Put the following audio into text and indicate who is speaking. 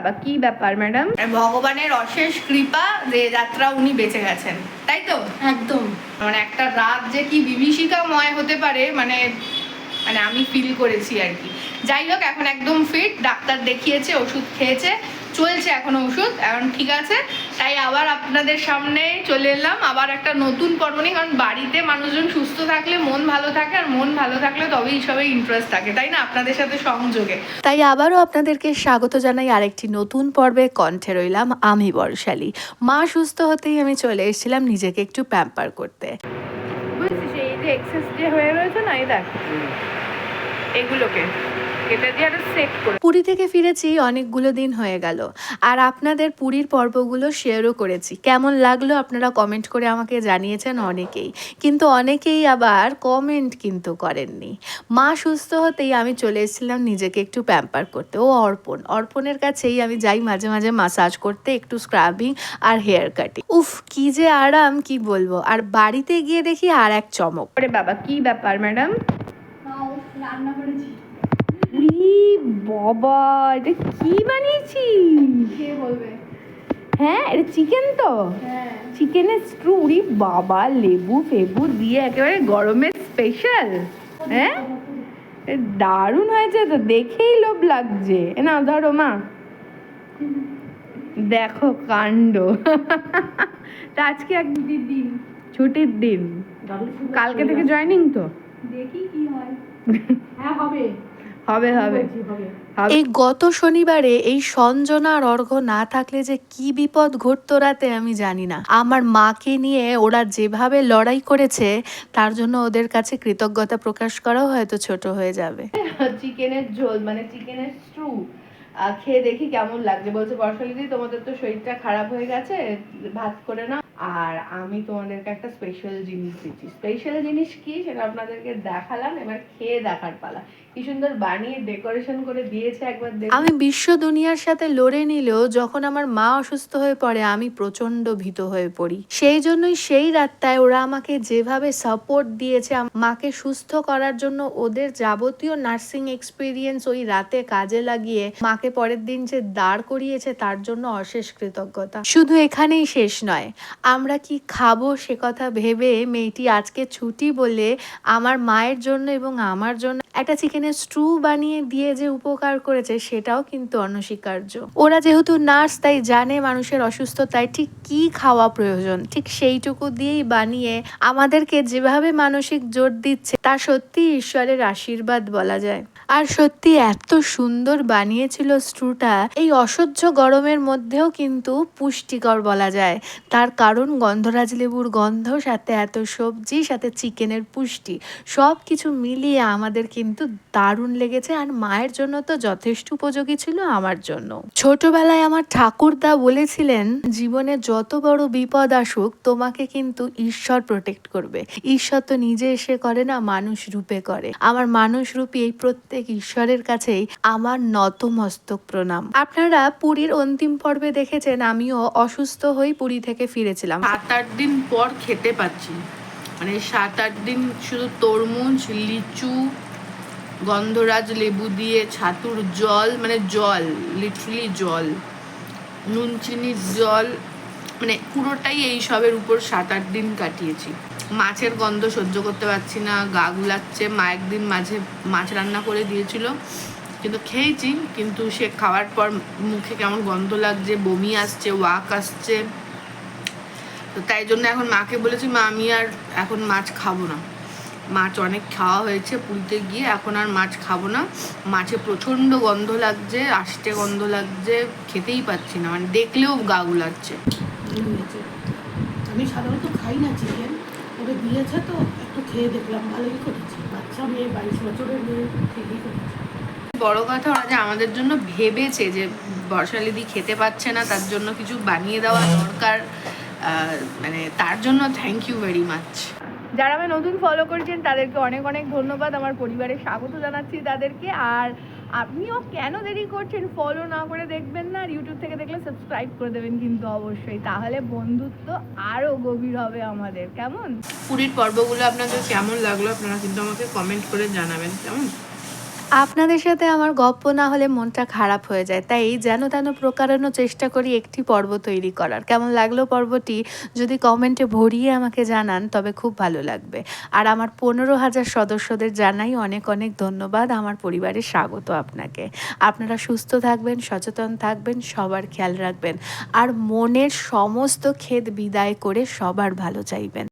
Speaker 1: বাবা, কি ব্যাপার ম্যাডাম? ভগবানের অশেষ কৃপা যে যাত্রা উনি বেঁচে গেছেন, তাই তো?
Speaker 2: একদম।
Speaker 1: মানে একটা রাত যে কি বিভীষিকাময় হতে পারে, মানে মানে আমি ফিল করেছি আর কি। যাই হোক, এখন একদম ফিট, ডাক্তার দেখিয়েছে, ওষুধ খেয়েছে, চলছে এখনো ওষুধ, এখন ঠিক আছে। তাই আবার আপনাদের সামনে চলে এলাম, আবার একটা নতুন পর্ব নিয়ে। কারণ বাড়িতে মানুষজন সুস্থ থাকলে মন ভালো থাকে, আর মন ভালো থাকলে তবেই সবে ইন্টারেস্ট থাকে, তাই না? আপনাদের সাথে সংযোগে।
Speaker 3: তাই আবারও আপনাদেরকে স্বাগত জানাই আরেকটি নতুন পর্বে। কণ্ঠে রইলাম আমি বর্ষালী। মা সুস্থ হতেই আমি চলে এসেছিলাম নিজেকে একটু প্যাম্পার করতে।
Speaker 1: বুঝছিস, এই যে এক্সেস যে হয়ে রয়েছে না, এই দেখ, এগুলোকে কেটে দিয়ে একটা সেট করে।
Speaker 3: পুরী থেকে ফিরেছি অনেকগুলো দিন হয়ে গেল, আর আপনাদের পুরীর পর্বগুলো শেয়ারও করেছি। কেমন লাগলো আপনারা কমেন্ট করে আমাকে জানিয়েছেন অনেকেই, কিন্তু অনেকেই আবার কমেন্ট কিন্তু করেননি। মা সুস্থ হতেই আমি চলে এসেছিলাম নিজেকে একটু প্যাম্পার করতে। ও অর্পণের কাছেই আমি যাই মাঝে মাঝে মাসাজ করতে, একটু স্ক্রাবিং আর হেয়ার কাটিং। উফ, কি যে আরাম, কি বলবো। আর বাড়িতে গিয়ে দেখি আর এক চমক।
Speaker 1: আরে বাবা, কি ব্যাপার ম্যাডাম?
Speaker 2: রান্না করেছি।
Speaker 1: বাবা, এটা কি বানিয়েছি?
Speaker 2: কে বলবে?
Speaker 1: হ্যাঁ, এটা চিকেন তো?
Speaker 2: হ্যাঁ।
Speaker 1: চিকেনের স্ট্রু। উরি বাবা, লেবু ফেবু দিয়ে একেবারে গরমের স্পেশাল। হ্যাঁ, এ দারুণ হয়েছে তো, দেখেই লোভ লাগছে। না ধরো মা, দেখো কাণ্ড। তা আজকে এক
Speaker 2: দিন
Speaker 1: ছুটির দিন, কালকে থেকে জয়েনিং তো?
Speaker 2: দেখি কি হয়। হ্যাঁ, হবে
Speaker 1: হবে হবে
Speaker 2: হবে।
Speaker 3: এই গত শনিবারে এই সঞ্জনা আর অর্ঘ্য না থাকলে যে কি বিপদ ঘটতো রাতে আমি জানি না। আমার মাকে নিয়ে ওরা যেভাবে লড়াই করেছে, তার জন্য ওদের কাছে কৃতজ্ঞতা প্রকাশ করাও হয়তো ছোট হয়ে যাবে।
Speaker 1: চিকেনের ঝোল, মানে চিকেনের স্ট্রু খেয়ে দেখি কেমন লাগছে। বলছে বর্ষালিদি, তোমাদের তো শরীরটা খারাপ হয়ে গেছে, ভাত করে নাও। আর আমি তোমাদেরকে একটা স্পেশাল জিনিস দিচ্ছি। স্পেশাল জিনিস কি সেটা আপনাদেরকে দেখালাম, এবার খেয়ে দেখার পালা। কি সুন্দর বানিয়ে ডেকোরেশন করে দিয়েছে, একবার দেখুন।
Speaker 3: আমি বিশ্ব দুনিয়ার সাথে লড়ে নিলেও যখন আমার মা অসুস্থ হয়ে পড়ে আমি প্রচন্ড ভীত হয়ে পড়ি। সেই জন্যই সেই রাতটায় ওরা আমাকে যেভাবে সাপোর্ট দিয়েছে, মাকে সুস্থ করার জন্য ওদের যাবতীয় নার্সিং এক্সপিরিয়েন্স ওই রাতে কাজে লাগিয়ে মাকে পরের দিন যে দাঁড় করিয়েছে, তার জন্য অশেষ কৃতজ্ঞতা। শুধু এখানেই শেষ নয়, আমরা কি খাবো সে কথা ভেবে মেয়েটি আজকে ছুটি বলে আমার মায়ের জন্য এবং আমার জন্য একটা চিকেনের স্ট্রু বানিয়ে দিয়ে যে উপকার করেছে, সেটাও কিন্তু অনস্বীকার্য। ওরা যেহেতু নার্স, তাই জানে মানুষের অসুস্থতায় ঠিক কি খাওয়া প্রয়োজন, ঠিক সেইটুকু দিয়েই বানিয়ে আমাদেরকে যেভাবে মানসিক জোর দিচ্ছে, তা সত্যি ঈশ্বরের আশীর্বাদ বলা যায়। আর সত্যি এত সুন্দর বানিয়েছিল স্ট্রুটা, এই অসহ্য গরমের মধ্যেও কিন্তু পুষ্টিকর বলা যায়। তার কারণ গন্ধরাজ লেবুর গন্ধ, সাথে এত সবজি, সাথে চিকেনের পুষ্টি, সব কিছু মিলিয়ে আমাদের কিন্তু দারুণ লেগেছে। আর মায়ের জন্য তো যথেষ্ট উপযোগী ছিল, আমার জন্য। ছোটবেলায় আমার ঠাকুরদা বলেছিলেন, জীবনে যত বড় বিপদ আসুক, তোমাকে কিন্তু ঈশ্বর প্রোটেক্ট করবে। ঈশ্বর তো নিজে এসে করে না, মানুষ রূপে করে। আমার মানুষ রূপী এই প্রত্যেক ঈশ্বরের কাছেই আমার নতমস্তক প্রণাম। আপনারা পুরীর অন্তিম পর্বে দেখেছেন আমিও অসুস্থ হয়ে পুরী থেকে ফিরেছিলাম।
Speaker 1: 7-8 দিন পর খেতে পাচ্ছি, মানে 7-8 দিন শুধু তরমুজ, লিচু, গন্ধরাজ লেবু দিয়ে ছাতুর জল, মানে জল, লিটারালি জল, নুন চিনির জল, মানে পুরোটাই এই সবের উপর 7-8 দিন কাটিয়েছি। মাছের গন্ধ সহ্য করতে পারছি না, গা গুলাচ্ছে। মা একদিন মাঝে মাছ রান্না করে দিয়েছিল, কিন্তু খেয়েছি, কিন্তু সে খাওয়ার পর মুখে কেমন গন্ধ লাগছে, বমি আসছে, ওয়াক আসছে। তো তাই জন্য এখন মাকে বলেছি, মা আমি আর এখন মাছ খাবো না। মাছ অনেক খাওয়া হয়েছে পুরীতে গিয়ে, এখন আর মাছ খাবো না। মাছে প্রচণ্ড গন্ধ লাগছে, আষ্টে গন্ধ লাগছে, খেতেই পাচ্ছি না, মানে দেখলেও গা গুলাচ্ছে।
Speaker 2: আমি সাধারণত খাই না চিকেন, ওকে দিয়েছে তো একটু খেয়ে দেখলাম, ভালোই করেছি। বাচ্চা মেয়ে, 22 বছরের মেয়ে, ঠিকই করেছে।
Speaker 1: বড় কথা, ওরা যে আমাদের জন্য ভেবেছে যে বর্ষালিদি খেতে পাচ্ছে না, তার জন্য কিছু বানিয়ে দেওয়া দরকার, মানে তার জন্য থ্যাংক ইউ ভেরি মাচ। যারা আমি নতুন ফলো করছেন তাদেরকে অনেক অনেক ধন্যবাদ, আমার পরিবারে স্বাগত জানাচ্ছি তাদেরকে। আর আপনিও কেন দেরি করছেন, ফলো না করে দেখবেন না, আর ইউটিউব থেকে দেখলে সাবস্ক্রাইব করে দেবেন কিন্তু অবশ্যই, তাহলে বন্ধুত্ব আরও গভীর হবে আমাদের। কেমন পুরীর পর্বগুলো আপনাদের কেমন লাগলো, আপনারা কিন্তু আমাকে কমেন্ট করে জানাবেন। কেমন
Speaker 3: আপনাদের সাথে আমার গপ্প না হলে মনটা খারাপ হয়ে যায়, তাই যেন তেন প্রকারানো চেষ্টা করি একটি পর্ব তৈরি করার। কেমন লাগলো পর্বটি যদি কমেন্টে ভরিয়ে আমাকে জানান তবে খুব ভালো লাগবে। আর আমার 15,000 সদস্যদের জানাই অনেক অনেক ধন্যবাদ, আমার পরিবারে স্বাগত আপনাকে। আপনারা সুস্থ থাকবেন, সচেতন থাকবেন, সবার খেয়াল রাখবেন আর মনের সমস্ত খেদ বিদায় করে সবার ভালো চাইবেন।